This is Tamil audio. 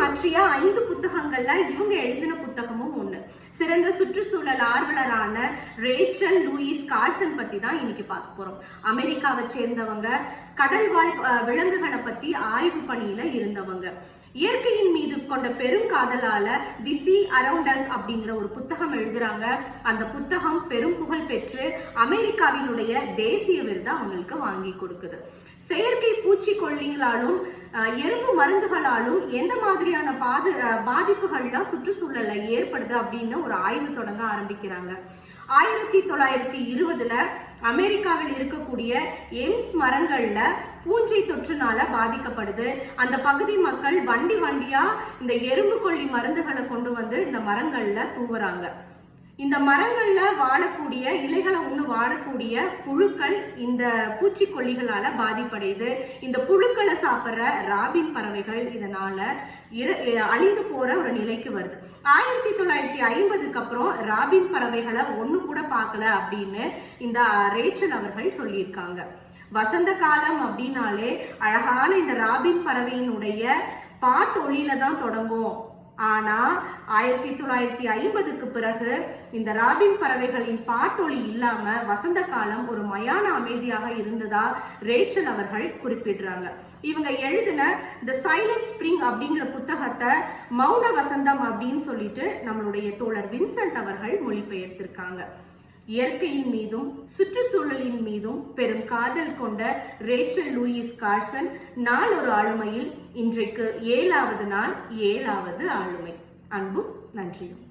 மாற்றிய 5 புத்தகங்கள்ல இவங்க எழுதின புத்தகமும் ஒண்ணு. சிறந்த சுற்றுச்சூழல் ஆர்வலரான ரேச்சல் லூயிஸ் கார்சன் பத்தி தான் இன்னைக்கு பார்க்க போறோம். அமெரிக்காவை சேர்ந்தவங்க, கடல்வாழ் விலங்குகளை பத்தி ஆய்வு பணியில இருந்தவங்க. இயற்கையின் மீது கொண்ட பெரும் காதலால தி சீ அரவுண்ட் அஸ் அப்படிங்கிற ஒரு புத்தகம் எழுதுறாங்க. அந்த புத்தகம் பெரும் புகழ் பெற்று அமெரிக்காவினுடைய தேசிய விருதை அவங்களுக்கு வாங்கி கொடுக்குது. செயற்கை பூச்சிக்கொல்லிகளாலும் எறும்பு மருந்துகளாலும் எந்த மாதிரியான பாதிப்புகள்லாம் சுற்றுச்சூழல்ல ஏற்படுது அப்படின்னு ஒரு ஆய்வு தொடங்க ஆரம்பிக்கிறாங்க. 1920ல அமெரிக்காவில் இருக்கக்கூடிய எம்ஸ் மரங்கள்ல பூஞ்சை தொற்றுனால பாதிக்கப்படுது. அந்த பகுதி மக்கள் வண்டியா இந்த எறும்பு கொல்லி மருந்துகளை கொண்டு வந்து இந்த மரங்கள்ல தூவுறாங்க. இந்த மரங்கள்ல வாழக்கூடிய இலைகளை வாழக்கூடிய புழுக்கள் இந்த பூச்சிக்கொல்லிகளால பாதிப்படையுது. இந்த புழுக்களை சாப்பிட்ற ராபின் பறவைகள் இதனால அழிந்து போற ஒரு நிலைக்கு வருது. 1950க்கு அப்புறம் ராபின் பறவைகளை ஒண்ணு கூட பார்க்கல அப்படின்னு இந்த ரேச்சல் அவர்கள் சொல்லியிருக்காங்க. வசந்த காலம் அப்படின்னாலே அழகான இந்த ராபின் பறவையினுடைய பாட்டொலியில தான் தொடங்கும். ஆனா 1950க்கு பிறகு இந்த ராபின் பறவைகளின் பாட்டொலி இல்லாம வசந்த காலம் ஒரு மயான அமைதியாக இருந்ததா ரேச்சல் அவர்கள் குறிப்பிடுறாங்க. இவங்க எழுதின தி சைலண்ட் ஸ்பிரிங் அப்படிங்கிற புத்தகத்தை மௌன வசந்தம் அப்படின்னு சொல்லிட்டு நம்மளுடைய தோழர் வின்சென்ட் அவர்கள் மொழிபெயர்த்திருக்காங்க. இயற்கையின் மீதும் சுற்றுச்சூழலின் மீதும் பெரும் காதல் கொண்ட ரேச்சல் லூயிஸ் கார்சன் நாளொரு ஆளுமையில் இன்றைக்கு 7வது நாள் 7வது ஆளுமை. அன்பும் நன்றியும்.